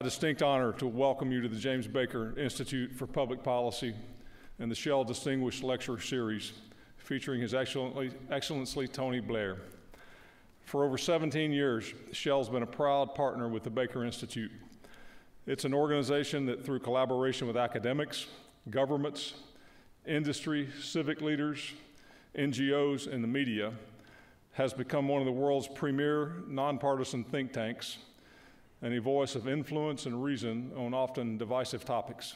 Distinct honor to welcome you to the James Baker Institute for Public Policy and the Shell Distinguished Lecture Series featuring His Excellency Tony Blair. For over 17 years, Shell's been a proud partner with the Baker Institute. It's an organization that, through collaboration with academics, governments, industry, civic leaders, NGOs, and the media, has become one of the world's premier nonpartisan think tanks and a voice of influence and reason on often divisive topics.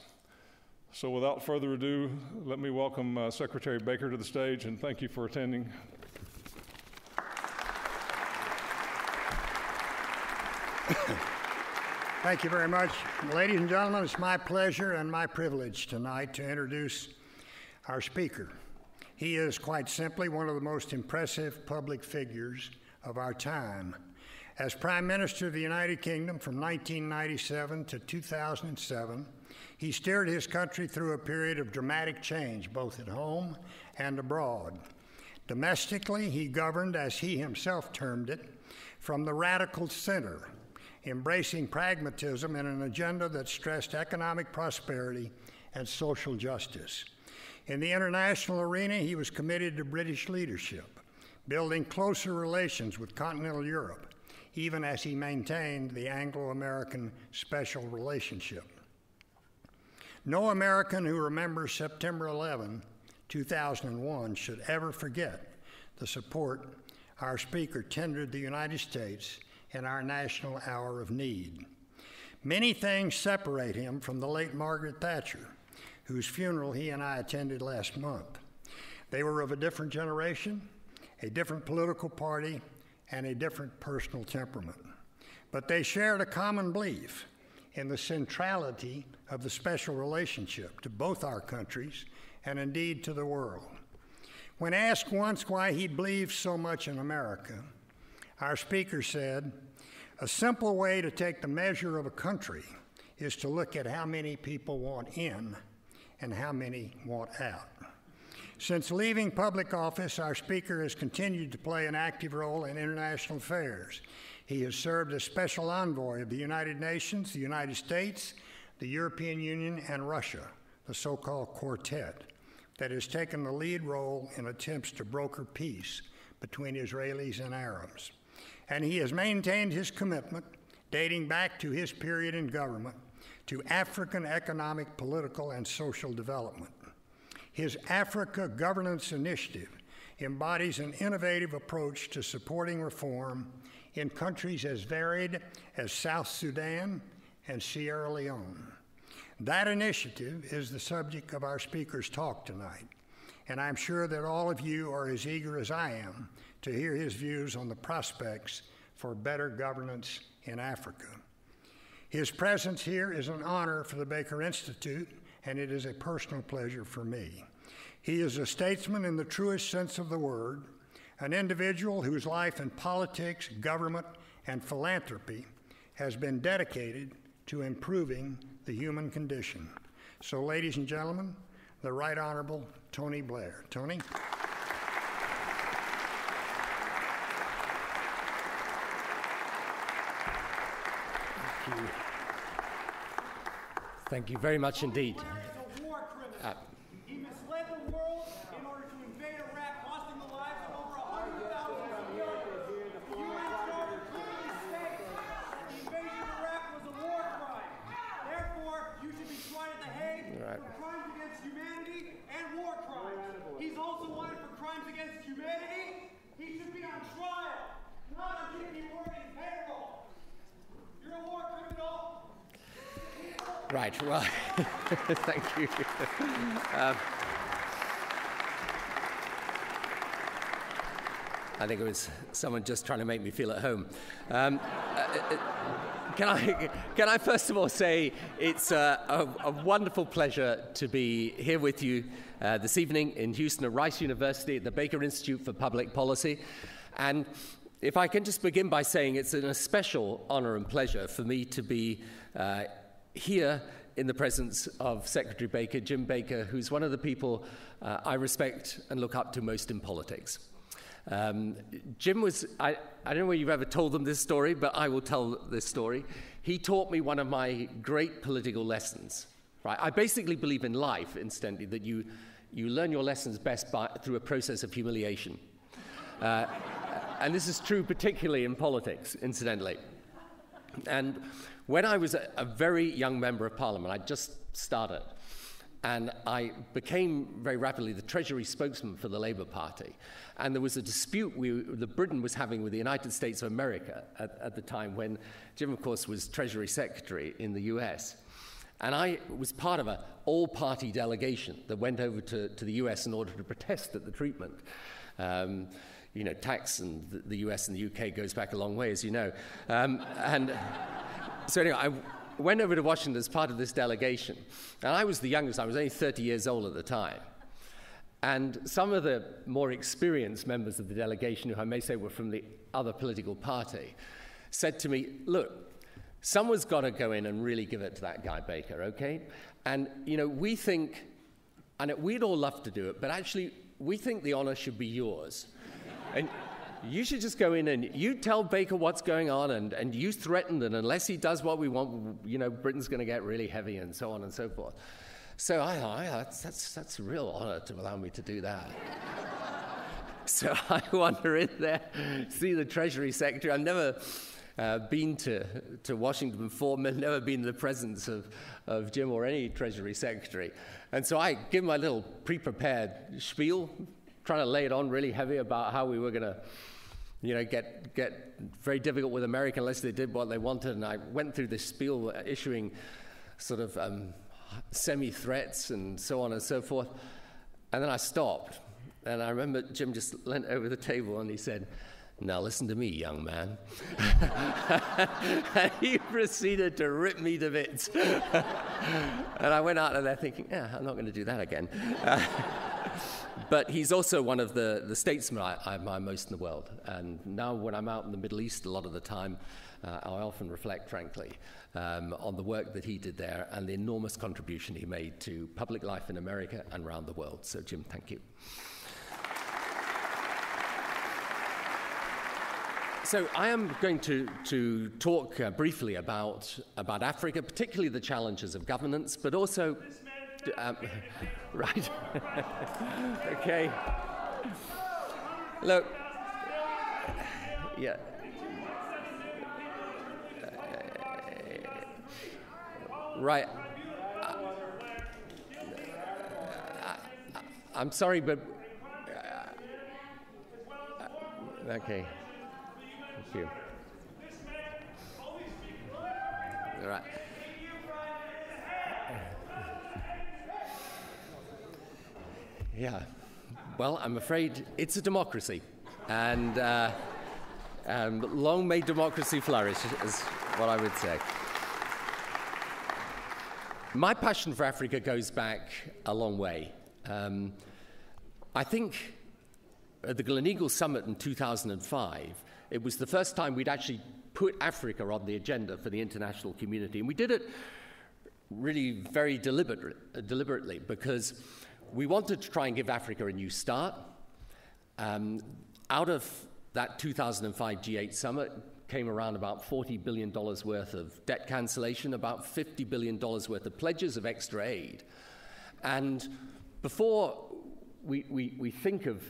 So without further ado, let me welcome Secretary Baker to the stage, and thank you for attending. Thank you very much. Ladies and gentlemen, it's my pleasure and my privilege tonight to introduce our speaker. He is quite simply one of the most impressive public figures of our time. As Prime Minister of the United Kingdom from 1997 to 2007, he steered his country through a period of dramatic change, both at home and abroad. Domestically, he governed, as he himself termed it, from the radical center, embracing pragmatism and an agenda that stressed economic prosperity and social justice. In the international arena, he was committed to British leadership, building closer relations with continental Europe, even as he maintained the Anglo-American special relationship. No American who remembers September 11, 2001 should ever forget the support our speaker tendered the United States in our national hour of need. Many things separate him from the late Margaret Thatcher, whose funeral he and I attended last month. They were of a different generation, a different political party, and a different personal temperament. But they shared a common belief in the centrality of the special relationship to both our countries and indeed to the world. When asked once why he believed so much in America, our speaker said, "A simple way to take the measure of a country is to look at how many people want in and how many want out." Since leaving public office, our speaker has continued to play an active role in international affairs. He has served as special envoy of the United Nations, the United States, the European Union, and Russia, the so-called quartet, that has taken the lead role in attempts to broker peace between Israelis and Arabs. And he has maintained his commitment, dating back to his period in government, to African economic, political, and social development. His Africa Governance Initiative embodies an innovative approach to supporting reform in countries as varied as South Sudan and Sierra Leone. That initiative is the subject of our speaker's talk tonight, and I'm sure that all of you are as eager as I am to hear his views on the prospects for better governance in Africa. His presence here is an honor for the Baker Institute, and it is a personal pleasure for me. He is a statesman in the truest sense of the word, an individual whose life in politics, government, and philanthropy has been dedicated to improving the human condition. So, ladies and gentlemen, the Right Honorable Tony Blair. Tony? Thank you. Thank you very much indeed. He misled the world in order to invade Iraq, costing the lives of over 100,000 civilians. The UN Charter clearly states that the invasion of Iraq was a war crime. Therefore, you should be tried at The Hague for crimes against humanity and war crimes. He's also wanted for crimes against humanity. He should be on trial, not on JP Morgan's payroll. You're a war criminal. Right, well, thank you. I think it was someone just trying to make me feel at home. Can I first of all say it's a wonderful pleasure to be here with you this evening in Houston at Rice University at the Baker Institute for Public Policy. And if I can just begin by saying it's an especial honor and pleasure for me to be here in the presence of Secretary Baker, Jim Baker, who's one of the people I respect and look up to most in politics. Jim was, I don't know whether you've ever told them this story, but I will tell this story. He taught me one of my great political lessons. Right? I basically believe in life, incidentally, that you learn your lessons best through a process of humiliation. And this is true particularly in politics, incidentally. And when I was a very young member of Parliament, I just started, and I became very rapidly the Treasury spokesman for the Labour Party. And there was a dispute that Britain was having with the United States of America at the time when Jim, of course, was Treasury Secretary in the US. And I was part of an all-party delegation that went over to the US in order to protest at the treatment. You know, tax in the US and the UK goes back a long way, as you know. And so anyway, I went over to Washington as part of this delegation. And I was the youngest. I was only 30 years old at the time. And some of the more experienced members of the delegation, who I may say were from the other political party, said to me, look, someone's got to go in and really give it to that guy Baker, okay? And, you know, we think, and we'd all love to do it, but actually we think the honor should be yours. And you should just go in and you tell Baker what's going on, and you threaten that unless he does what we want, you know, Britain's going to get really heavy and so on and so forth. So I thought, that's a real honor to allow me to do that. So I wander in there, see the Treasury Secretary. I've never been to Washington before, never been in the presence of Jim or any Treasury Secretary. And so I give my little pre-prepared spiel, trying to lay it on really heavy about how we were going to, you know, get very difficult with America unless they did what they wanted. And I went through this spiel issuing sort of semi-threats and so on and so forth. And then I stopped. And I remember Jim just leant over the table and he said, "Now listen to me, young man." And he proceeded to rip me to bits. And I went out of there thinking, yeah, I'm not going to do that again. But he's also one of the statesmen I admire most in the world. And now when I'm out in the Middle East a lot of the time, I often reflect, frankly, on the work that he did there and the enormous contribution he made to public life in America and around the world. So, Jim, thank you. So I am going to talk briefly about Africa, particularly the challenges of governance, but also... right. Okay. Look. Yeah. Right. I'm sorry, but... okay. Thank you. All right. Yeah. Well, I'm afraid it's a democracy, and long may democracy flourish, is what I would say. My passion for Africa goes back a long way. I think at the Gleneagle Summit in 2005, it was the first time we'd actually put Africa on the agenda for the international community. And we did it really very deliberately because we wanted to try and give Africa a new start. Out of that 2005 G8 summit came around about $40 billion worth of debt cancellation, about $50 billion worth of pledges of extra aid. And before we think of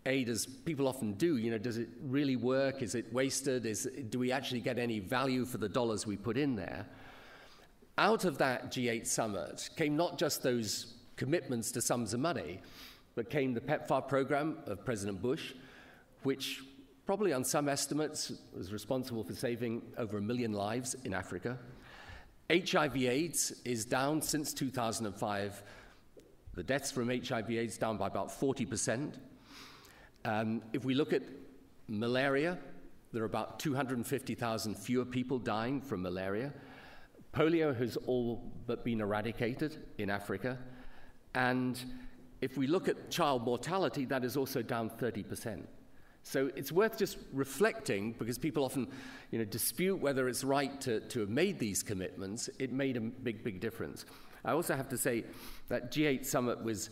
aid, as people often do, you know, does it really work? Is it wasted? Do we actually get any value for the dollars we put in there? Out of that G8 summit came not just those commitments to sums of money, but came the PEPFAR program of President Bush, which probably on some estimates was responsible for saving over 1 million lives in Africa. HIV/AIDS is down since 2005. The deaths from HIV/AIDS down by about 40%. If we look at malaria, there are about 250,000 fewer people dying from malaria. Polio has all but been eradicated in Africa. And if we look at child mortality, that is also down 30%. So it's worth just reflecting, because people often, you know, dispute whether it's right to have made these commitments. It made a big difference. I also have to say that G8 summit was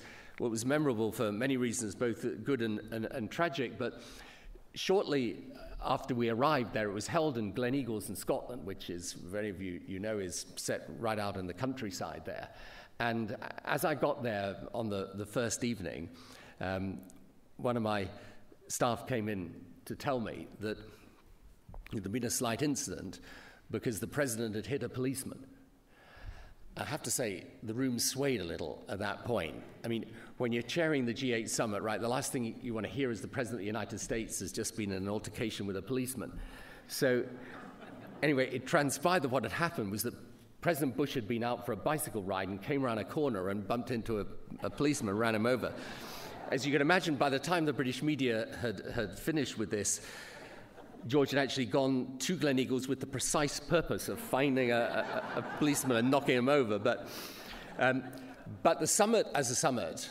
memorable for many reasons, both good and tragic, but shortly after we arrived there, it was held in Gleneagles in Scotland, which is, very of you know, is set right out in the countryside there. And as I got there on the first evening, one of my staff came in to tell me that there'd been a slight incident because the president had hit a policeman. I have to say, the room swayed a little at that point. I mean, when you're chairing the G8 summit, right, the last thing you want to hear is the President of the United States has just been in an altercation with a policeman. So, anyway, it transpired that what had happened was that President Bush had been out for a bicycle ride and came around a corner and bumped into a policeman and ran him over. As you can imagine, by the time the British media had finished with this, George had actually gone to Gleneagles with the precise purpose of finding a policeman and knocking him over. But the summit as a summit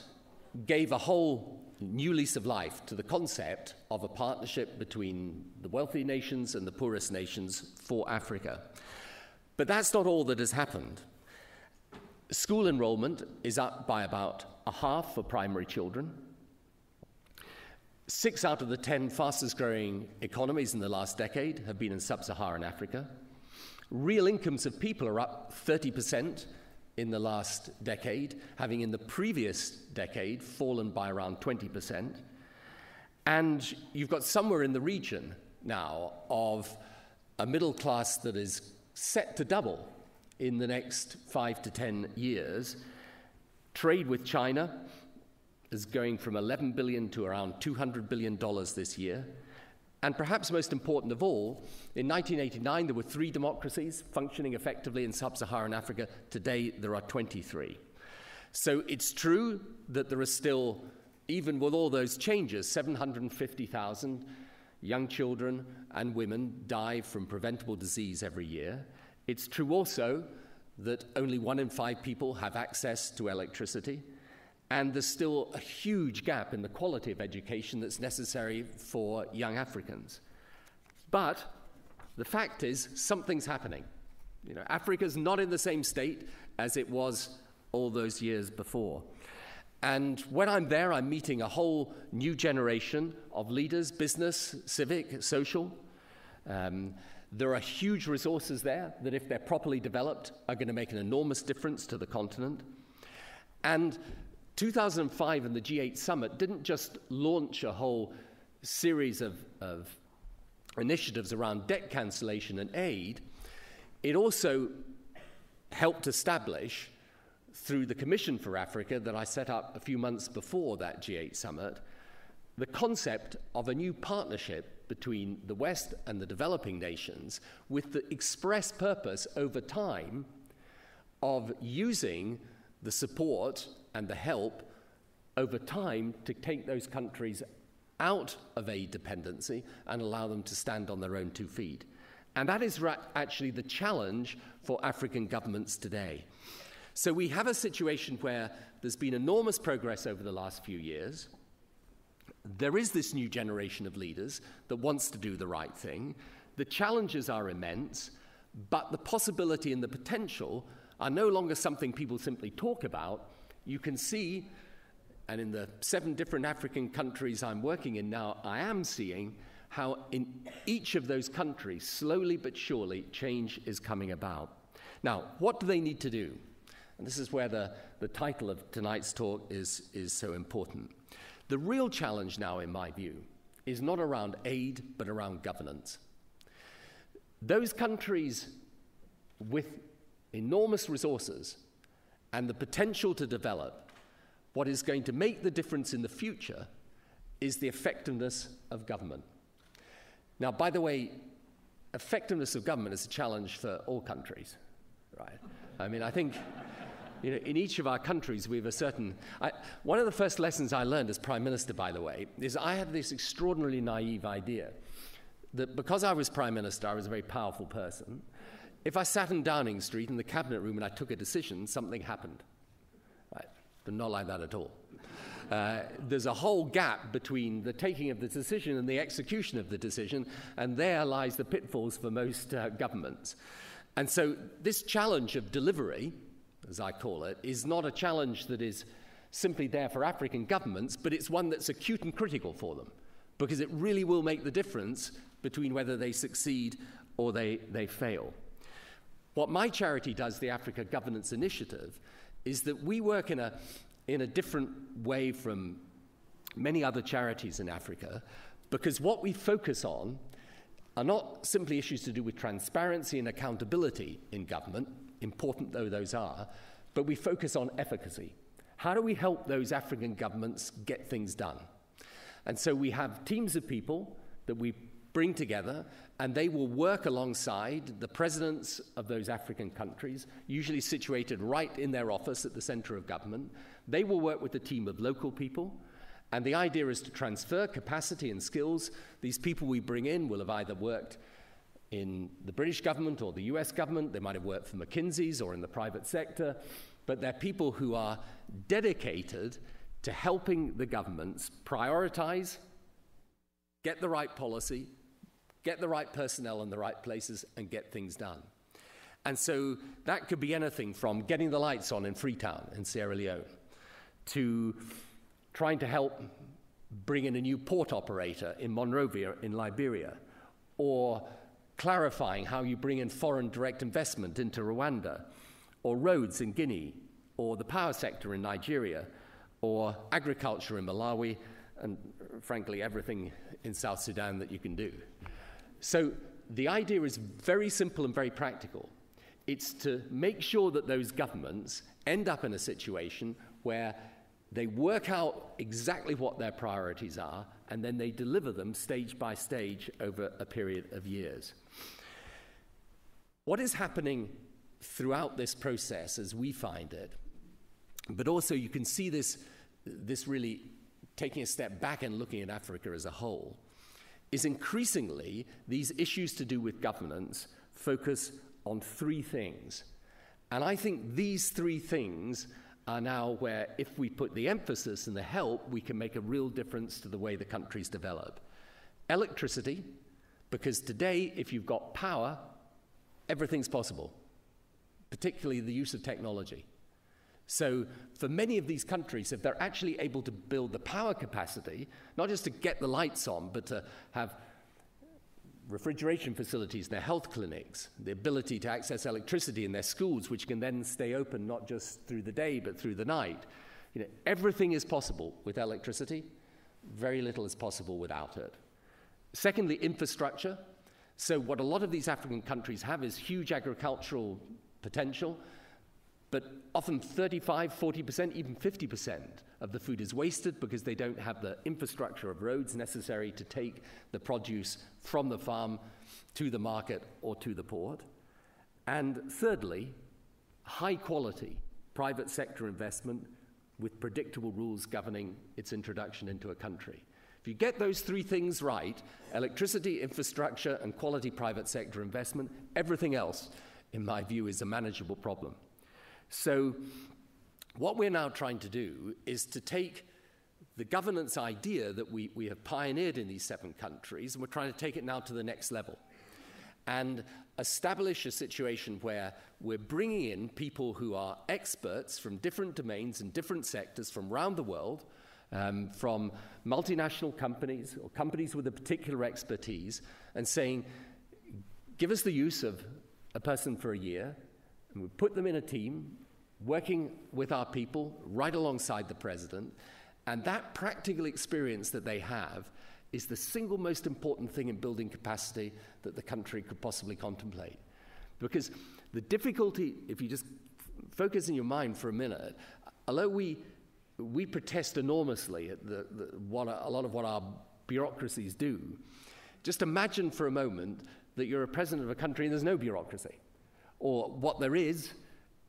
gave a whole new lease of life to the concept of a partnership between the wealthy nations and the poorest nations for Africa. But that's not all that has happened. School enrollment is up by about a half for primary children. 6 out of the 10 fastest growing economies in the last decade have been in sub-Saharan Africa. Real incomes of people are up 30% in the last decade, having in the previous decade fallen by around 20%. And you've got somewhere in the region now of a middle class that is set to double in the next 5 to 10 years. Trade with China is going from $11 billion to around $200 billion this year. And perhaps most important of all, in 1989 there were 3 democracies functioning effectively in sub-Saharan Africa. Today there are 23. So it's true that there are still, even with all those changes, 750,000 young children and women die from preventable disease every year. It's true also that only 1 in 5 people have access to electricity. And there's still a huge gap in the quality of education that's necessary for young Africans. But the fact is, something's happening. You know, Africa's not in the same state as it was all those years before. And when I'm there, I'm meeting a whole new generation of leaders, business, civic, social. There are huge resources there that, if they're properly developed, are going to make an enormous difference to the continent. And 2005 and the G8 summit didn't just launch a whole series of initiatives around debt cancellation and aid. It also helped establish, through the Commission for Africa that I set up a few months before that G8 summit, the concept of a new partnership between the West and the developing nations, with the express purpose over time of using the support and the help over time to take those countries out of aid dependency and allow them to stand on their own 2 feet. And that is actually the challenge for African governments today. So we have a situation where there's been enormous progress over the last few years. There is this new generation of leaders that wants to do the right thing. The challenges are immense, but the possibility and the potential are no longer something people simply talk about. You can see, and in the 7 different African countries I'm working in now, I am seeing how in each of those countries, slowly but surely, change is coming about. Now, what do they need to do? And this is where the title of tonight's talk is so important. The real challenge now, in my view, is not around aid, but around governance. Those countries with enormous resources and the potential to develop, what is going to make the difference in the future is the effectiveness of government. Now, by the way, effectiveness of government is a challenge for all countries, right? I mean, I think, you know, in each of our countries we have a certain... one of the first lessons I learned as Prime Minister, by the way, is I had this extraordinarily naive idea that because I was Prime Minister, I was a very powerful person. If I sat in Downing Street in the cabinet room and I took a decision, something happened. Right? But not like that at all. There's a whole gap between the taking of the decision and the execution of the decision, and there lies the pitfalls for most governments. And so this challenge of delivery, as I call it, is not a challenge that is simply there for African governments, but it's one that's acute and critical for them, because it really will make the difference between whether they succeed or they fail. What my charity does, the Africa Governance Initiative, is that we work in a different way from many other charities in Africa, because what we focus on are not simply issues to do with transparency and accountability in government, important though those are, but we focus on efficacy. How do we help those African governments get things done? And so we have teams of people that we bring together, and they will work alongside the presidents of those African countries, usually situated right in their office at the center of government. They will work with a team of local people, and the idea is to transfer capacity and skills. These people we bring in will have either worked in the British government or the US government. They might have worked for McKinsey's or in the private sector, but they're people who are dedicated to helping the governments prioritize, get the right policy, get the right personnel in the right places, and get things done. And so that could be anything from getting the lights on in Freetown in Sierra Leone to trying to help bring in a new port operator in Monrovia in Liberia, or clarifying how you bring in foreign direct investment into Rwanda, or roads in Guinea, or the power sector in Nigeria, or agriculture in Malawi, and frankly, everything in South Sudan that you can do. So the idea is very simple and very practical. It's to make sure that those governments end up in a situation where they work out exactly what their priorities are, and then they deliver them stage by stage over a period of years. What is happening throughout this process, as we find it, but also you can see this really taking a step back and looking at Africa as a whole, is increasingly these issues to do with governance focus on three things. And I think these three things are now where, if we put the emphasis and the help, we can make a real difference to the way the countries develop. Electricity, because today, if you've got power, everything's possible, particularly the use of technology. So for many of these countries, if they're actually able to build the power capacity, not just to get the lights on, but to have refrigeration facilities in their health clinics, the ability to access electricity in their schools, which can then stay open not just through the day, but through the night. Everything is possible with electricity. Very little is possible without it. Secondly, infrastructure. So what a lot of these African countries have is huge agricultural potential, but often 35, 40%, even 50% of the food is wasted because they don't have the infrastructure of roads necessary to take the produce from the farm to the market or to the port. And thirdly, high quality private sector investment with predictable rules governing its introduction into a country. If you get those three things right, electricity, infrastructure, and quality private sector investment, everything else, in my view, is a manageable problem. So what we're now trying to do is to take the governance idea that we have pioneered in these 7 countries, and we're trying to take it now to the next level and establish a situation where we're bringing in people who are experts from different domains and different sectors from around the world, from multinational companies or companies with a particular expertise, and saying, give us the use of a person for a year, and we put them in a team, working with our people right alongside the president, and that practical experience that they have is the single most important thing in building capacity that the country could possibly contemplate. Because the difficulty, if you just focus in your mind for a minute, although we protest enormously at a lot of what our bureaucracies do, just imagine for a moment that you're a president of a country and there's no bureaucracy. Or what there is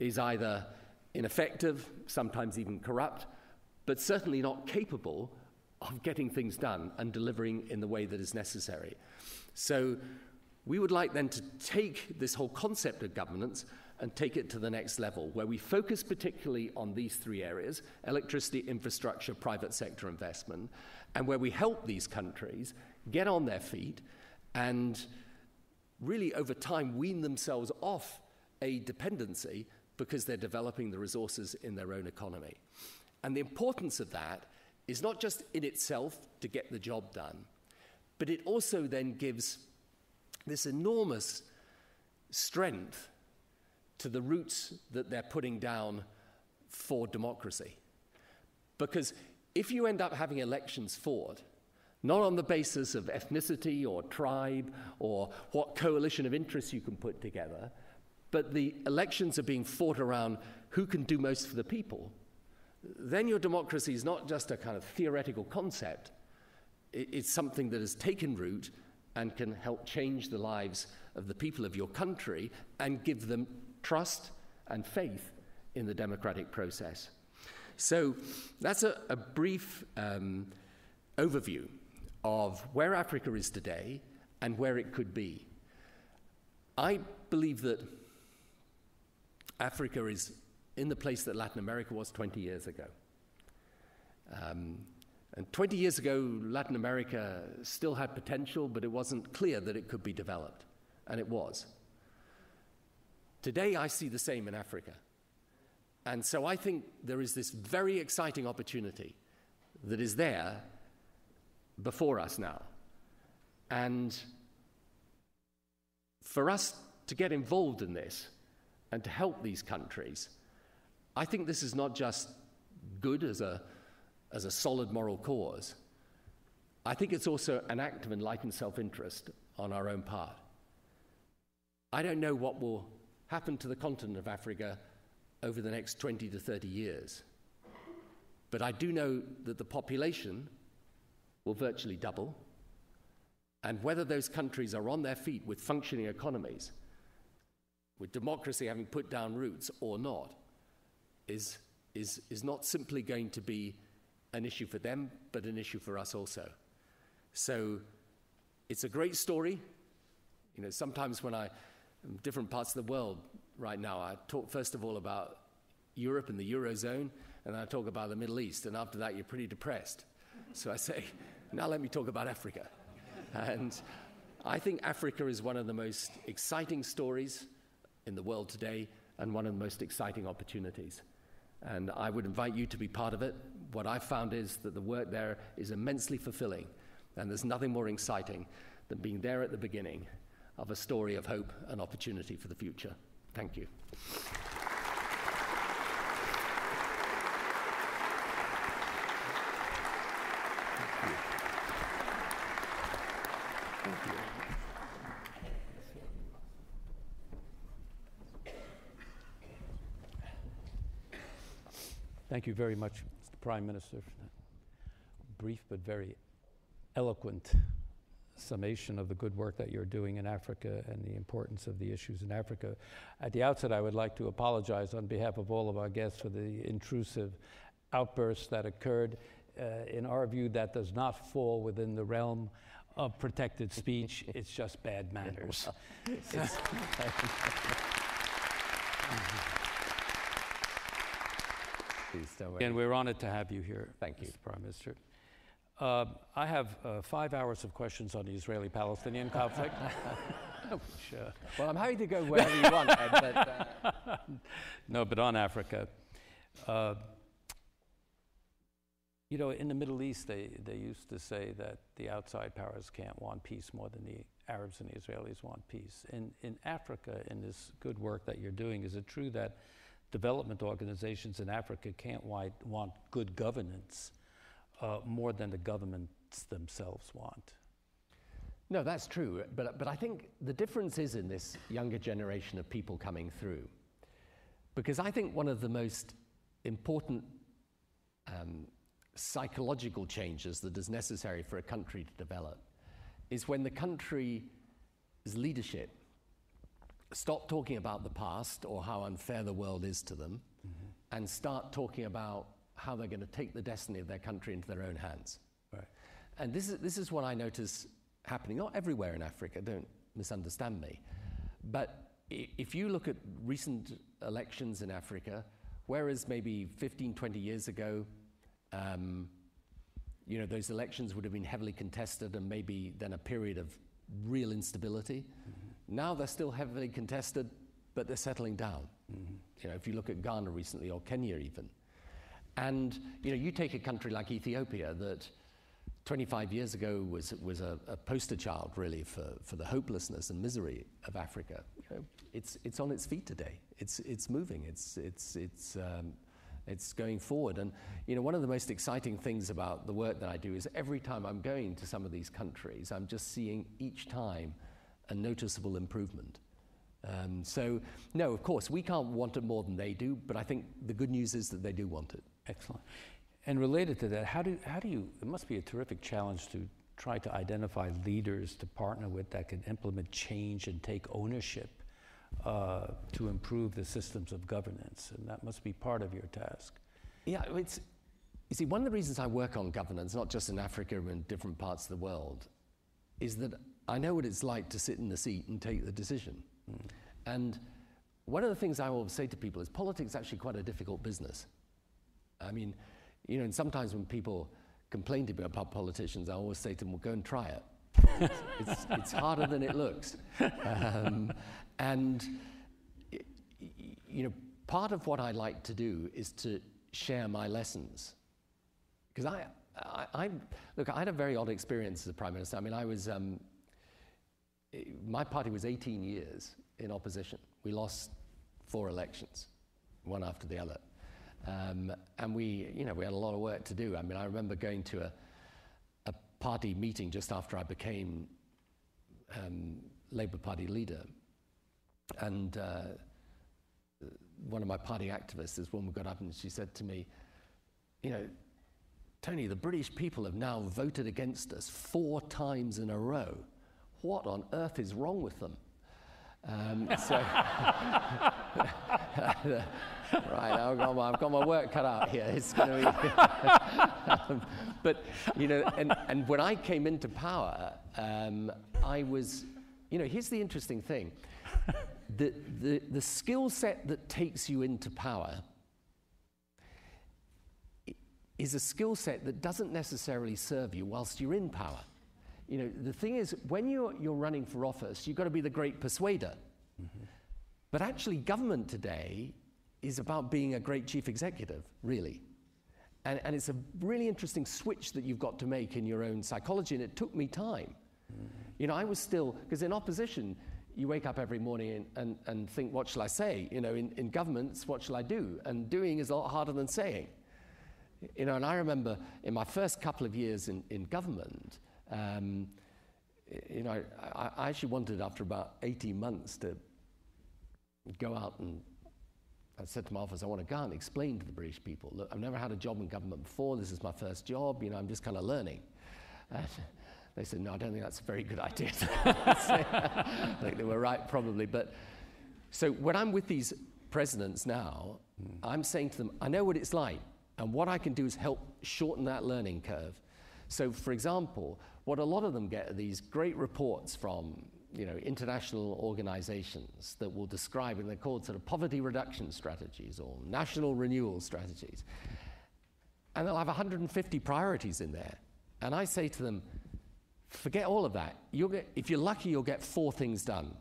either ineffective, sometimes even corrupt, but certainly not capable of getting things done and delivering in the way that is necessary. So we would like then to take this whole concept of governance and take it to the next level, where we focus particularly on these 3 areas, electricity, infrastructure, private sector investment, and where we help these countries get on their feet and really over time wean themselves off a dependency because they're developing the resources in their own economy. And the importance of that is not just in itself to get the job done, But it also then gives this enormous strength to the roots that they're putting down for democracy. Because if you end up having elections fought, not on the basis of ethnicity or tribe or what coalition of interests you can put together, but the elections are being fought around who can do most for the people, then your democracy is not just a kind of theoretical concept. It's something that has taken root and can help change the lives of the people of your country and give them trust and faith in the democratic process. So that's a brief overview of where Africa is today and where it could be. I believe that Africa is in the place that Latin America was 20 years ago. And 20 years ago, Latin America still had potential, but it wasn't clear that it could be developed, and it was. Today, I see the same in Africa. And so I think there is this very exciting opportunity that is there before us now. And for us to get involved in this and to help these countries, I think this is not just good as a solid moral cause. I think it's also an act of enlightened self-interest on our own part. I don't know what will happen to the continent of Africa over the next 20 to 30 years, but I do know that the population will virtually double, and whether those countries are on their feet with functioning economies, with democracy having put down roots or not, is not simply going to be an issue for them, but an issue for us also. So it's a great story. You know, sometimes when I'm in different parts of the world right now, I talk first of all about Europe and the Eurozone, and then I talk about the Middle East, and after that you're pretty depressed. So I say, now let me talk about Africa. And I think Africa is one of the most exciting stories in the world today and one of the most exciting opportunities. And I would invite you to be part of it. What I've found is that the work there is immensely fulfilling, and there's nothing more exciting than being there at the beginning of a story of hope and opportunity for the future. Thank you. Thank you very much, Mr. Prime Minister, for that brief but very eloquent summation of the good work that you're doing in Africa and the importance of the issues in Africa. At the outset, I would like to apologize on behalf of all of our guests for the intrusive outbursts that occurred. In our view, that does not fall within the realm of protected speech. It's just bad manners. Please don't worry. And we're honored to have you here. Thank you, Mr. Prime Minister. I have 5 hours of questions on the Israeli-Palestinian conflict. Well, I'm happy to go wherever you want, Ed, but... No, but on Africa. You know, in the Middle East, they used to say that the outside powers can't want peace more than the Arabs and the Israelis want peace. In Africa, in this good work that you're doing, is it true that development organizations in Africa can't want good governance more than the governments themselves want? No, that's true. But I think the difference is in this younger generation of people coming through. Because I think one of the most important psychological changes that is necessary for a country to develop is when the country's leadership stop talking about the past or how unfair the world is to them, and start talking about how they're going to take the destiny of their country into their own hands. Right. And this is what I notice happening, not everywhere in Africa, don't misunderstand me, but if you look at recent elections in Africa, whereas maybe 15, 20 years ago, you know, those elections would have been heavily contested and maybe then a period of real instability. Now they're still heavily contested, but they're settling down. You know, if you look at Ghana recently, or Kenya even. And, you know, you take a country like Ethiopia that 25 years ago was a poster child, really, for the hopelessness and misery of Africa. You know, it's on its feet today. It's moving. It's going forward. And you know, one of the most exciting things about the work that I do is every time I'm going to some of these countries, I'm just seeing each time a noticeable improvement. So no, of course, we can't want it more than they do, but I think the good news is that they do want it. Excellent. And related to that, how do you, it must be a terrific challenge to try to identify leaders to partner with that can implement change and take ownership to improve the systems of governance, and that must be part of your task. Yeah, you see, one of the reasons I work on governance, not just in Africa and in different parts of the world, is that I know what it's like to sit in the seat and take the decision. And one of the things I always say to people is politics is actually quite a difficult business. I mean, you know, and sometimes when people complain to me about politicians, I always say to them, well, go and try it. It's harder than it looks. And, you know, part of what I like to do is to share my lessons. Because look, I had a very odd experience as a Prime Minister. I mean, I was, my party was 18 years in opposition. We lost 4 elections, one after the other. And we had a lot of work to do. I mean, I remember going to a party meeting just after I became Labour Party leader. And one of my party activists, this woman got up and she said to me, you know, Tony, the British people have now voted against us 4 times in a row. What on earth is wrong with them? Right, I've got my work cut out here. It's going to be but, you know, and when I came into power, I was, you know, here's the interesting thing. The skill set that takes you into power is a skill set that doesn't necessarily serve you whilst you're in power. You know, the thing is, when you're running for office, you've got to be the great persuader. Mm-hmm. But actually, government today is about being a great chief executive, really. And it's a really interesting switch that you've got to make in your own psychology, and it took me time. Mm-hmm. You know, I was still, because in opposition, you wake up every morning and think, what shall I say? You know, in governments, what shall I do? And doing is a lot harder than saying. You know, and I remember in my first couple of years in government, you know, I actually wanted, after about 18 months, to go out, and I said to my office, I want to go out and explain to the British people, look, I've never had a job in government before, this is my first job, you know, I'm just kind of learning. And they said, no, I don't think that's a very good idea. I think they were right, probably. But so when I'm with these presidents now, I'm saying to them, I know what it's like, and what I can do is help shorten that learning curve. So, for example, what a lot of them get are these great reports from, you know, international organizations that will describe, and they're called sort of poverty reduction strategies or national renewal strategies. And they'll have 150 priorities in there. And I say to them, forget all of that. You'll get, if you're lucky, you'll get 4 things done,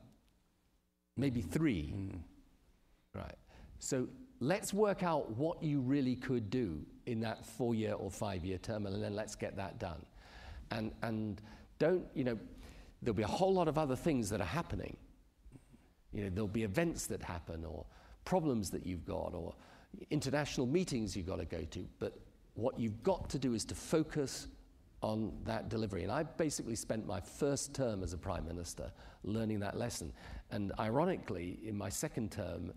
maybe 3. Right. So let's work out what you really could do in that 4-year or 5-year term, and then let's get that done. And don't, you know, there'll be a whole lot of other things that are happening. You know, there'll be events that happen, or problems that you've got, or international meetings you've got to go to. But what you've got to do is to focus on that delivery. And I basically spent my first term as a Prime Minister learning that lesson. And ironically, in my second term,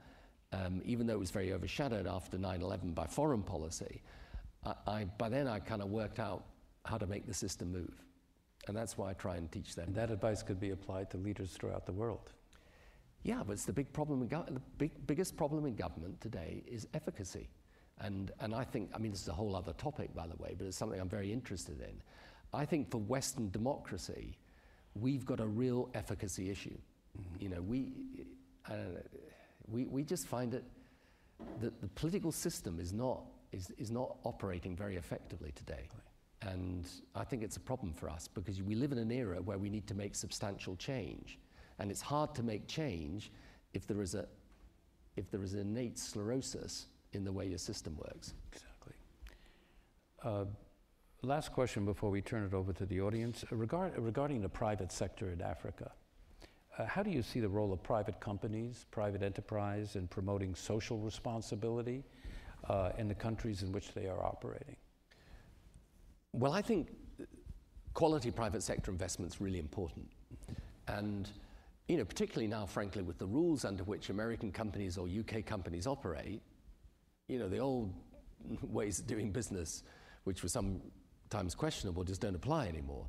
even though it was very overshadowed after 9/11 by foreign policy, by then I kind of worked out how to make the system move. And that's why I try and teach them. And that advice could be applied to leaders throughout the world. Yeah, but it's the big problem biggest problem in government today is efficacy. And I think, I mean, this is a whole other topic, by the way, but it's something I'm very interested in. I think for Western democracy, we've got a real efficacy issue. Mm-hmm. You know, we just find it that the political system is not operating very effectively today. Right. And I think it's a problem for us because we live in an era where we need to make substantial change. And it's hard to make change if there is innate sclerosis in the way your system works. Exactly. Last question before we turn it over to the audience. Regarding the private sector in Africa, how do you see the role of private companies, private enterprise in promoting social responsibility in the countries in which they are operating? Well, I think quality private sector investment is really important. And, you know, particularly now, frankly, with the rules under which American companies or UK companies operate, you know, the old ways of doing business, which were sometimes questionable, just don't apply anymore.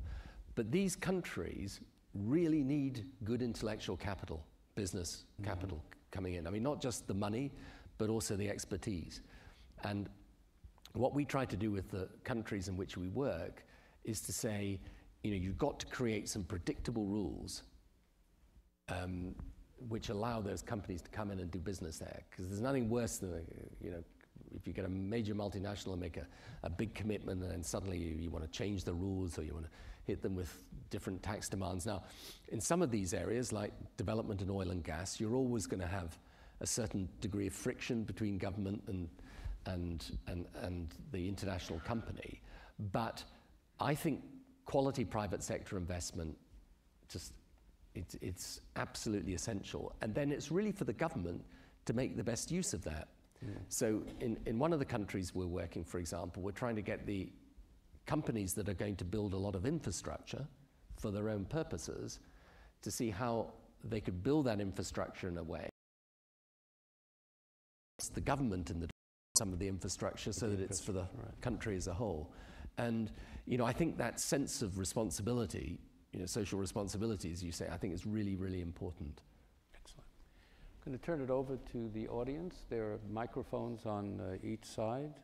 But these countries really need good intellectual capital, business capital coming in. I mean, not just the money, but also the expertise. And what we try to do with the countries in which we work is to say, you know, you've got to create some predictable rules which allow those companies to come in and do business there. Because there's nothing worse than, you know, if you get a major multinational and make a big commitment and then suddenly you want to change the rules or you want to hit them with different tax demands. Now, in some of these areas, like development in oil and gas, you're always going to have a certain degree of friction between government and the international company. But I think quality private sector investment, it's absolutely essential. And then it's really for the government to make the best use of that. So in one of the countries we're working, for example, we're trying to get the companies that are going to build a lot of infrastructure for their own purposes to see how they could build that infrastructure in a way. It's the government in some of the infrastructure so that it's for the country as a whole. And, you know, I think that sense of responsibility, you know, social responsibility, as you say, I think is really, really important. Excellent. I'm going to turn it over to the audience. There are microphones on each side.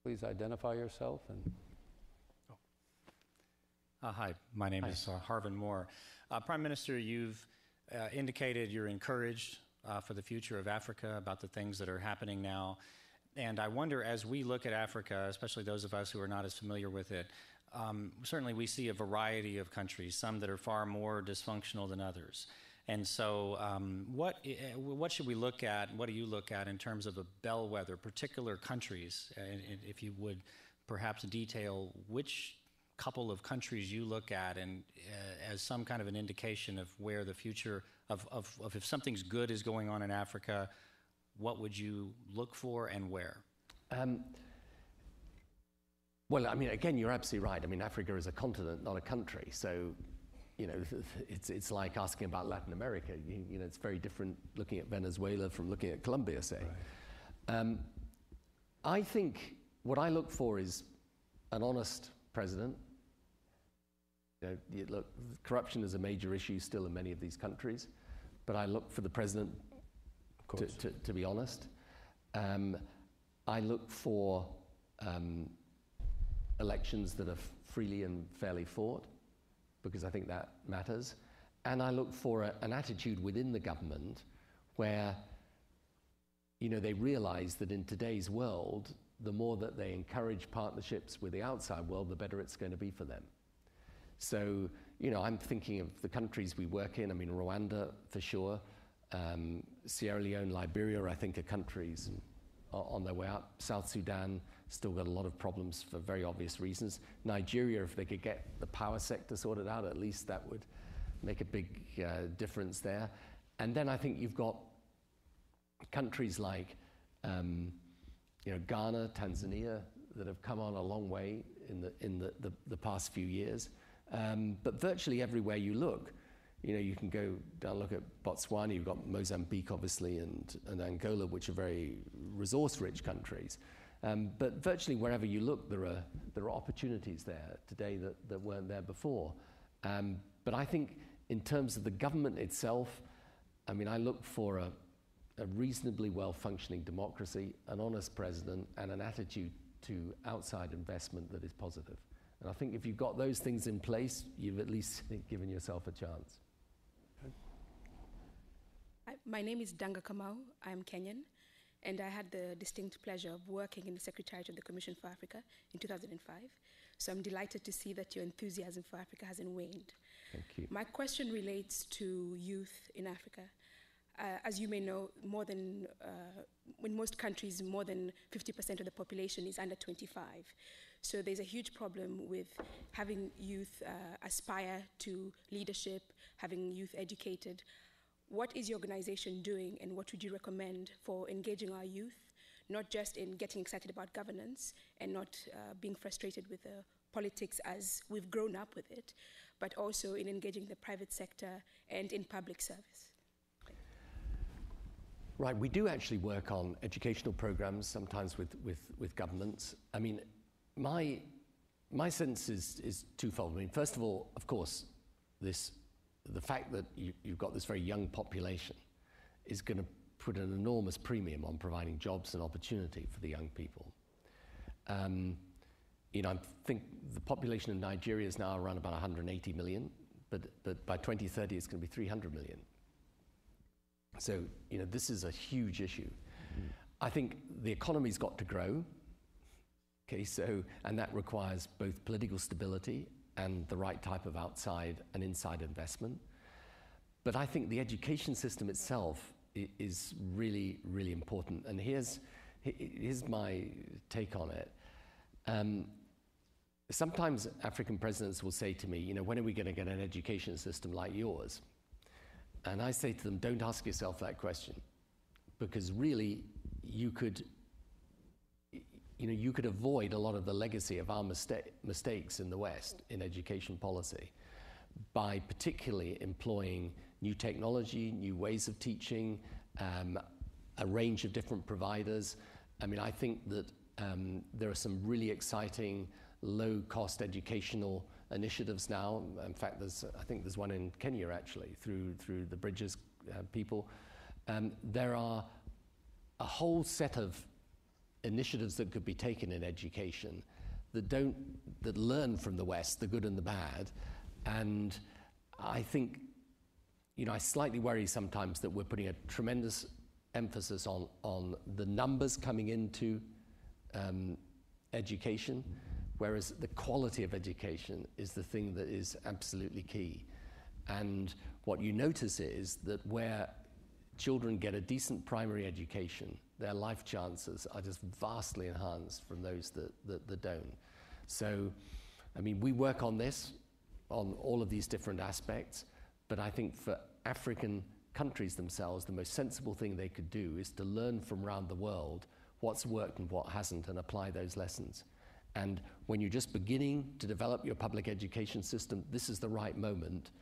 Please identify yourself. And Hi, my name is Harvin Moore. Prime Minister, you've indicated you're encouraged for the future of Africa about the things that are happening now. And I wonder, as we look at Africa, especially those of us who are not as familiar with it, certainly we see a variety of countries, some that are far more dysfunctional than others. And so what should we look at, what do you look at in terms of a bellwether, particular countries, and if you would perhaps detail which couple of countries you look at and as some kind of an indication of where the future of if something's good is going on in Africa, what would you look for and where? Well, I mean, again, you're absolutely right. I mean, Africa is a continent, not a country. So, you know, it's like asking about Latin America. You know, it's very different looking at Venezuela from looking at Colombia, say. Right. I think what I look for is an honest president. You know, look, corruption is a major issue still in many of these countries, but I look for the president to be honest. I look for elections that are freely and fairly fought, because I think that matters. And I look for an attitude within the government where, you know, they realize that in today's world, the more that they encourage partnerships with the outside world, the better it's going to be for them. So, you know, I'm thinking of the countries we work in. I mean, Rwanda, for sure. Sierra Leone, Liberia, I think, are countries on their way up. South Sudan still got a lot of problems for very obvious reasons. Nigeria, if they could get the power sector sorted out, at least that would make a big difference there. And then I think you've got countries like, you know, Ghana, Tanzania, that have come on a long way in the past few years. But virtually everywhere you look, you know, you can go down, look at Botswana, you've got Mozambique, obviously, and Angola, which are very resource-rich countries. But virtually wherever you look, there are opportunities there today that weren't there before. But I think in terms of the government itself, I mean, I look for a reasonably well-functioning democracy, an honest president, and an attitude to outside investment that is positive. And I think if you've got those things in place, you've at least given yourself a chance. My name is Danga Kamau. I'm Kenyan, and I had the distinct pleasure of working in the Secretariat of the Commission for Africa in 2005. So I'm delighted to see that your enthusiasm for Africa hasn't waned. Thank you. My question relates to youth in Africa. as you may know, in most countries, more than 50% of the population is under 25. So there's a huge problem with having youth aspire to leadership, having youth educated. What is your organization doing, and what would you recommend for engaging our youth, not just in getting excited about governance and not being frustrated with politics as we've grown up with it, but also in engaging the private sector and in public service? Right, we do actually work on educational programs, sometimes with governments. I mean, my sense is twofold. I mean, first of all, of course, the fact that you've got this very young population is going to put an enormous premium on providing jobs and opportunity for the young people. You know, I think the population in Nigeria is now around about 180 million, but by 2030 it's going to be 300 million. So, you know, this is a huge issue. I think the economy's got to grow. Okay, so, and that requires both political stability and the right type of outside and inside investment. But I think the education system itself is really, really important. And here's my take on it. Sometimes African presidents will say to me, you know, when are we going to get an education system like yours? And I say to them, don't ask yourself that question, because really you could avoid a lot of the legacy of our mistakes in the West in education policy by particularly employing new technology, new ways of teaching, a range of different providers. I mean, I think that there are some really exciting low-cost educational initiatives now. In fact, I think there's one in Kenya actually through the Bridges people. There are a whole set of initiatives that could be taken in education that learn from the West, the good and the bad. And I think, you know, I slightly worry sometimes that we're putting a tremendous emphasis on the numbers coming into education, whereas the quality of education is the thing that is absolutely key. And what you notice is that where children get a decent primary education, their life chances are just vastly enhanced from those that don't. So, I mean, we work on this, on all of these different aspects, but I think for African countries themselves, the most sensible thing they could do is to learn from around the world what's worked and what hasn't and apply those lessons. And when you're just beginning to develop your public education system, this is the right moment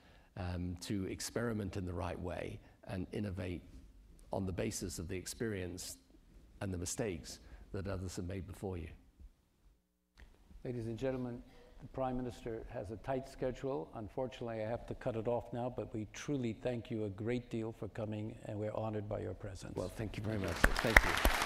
to experiment in the right way and innovate on the basis of the experience and the mistakes that others have made before you. Ladies and gentlemen, the Prime Minister has a tight schedule. Unfortunately, I have to cut it off now, but we truly thank you a great deal for coming, and we're honored by your presence. Well, thank you very much. Thank you.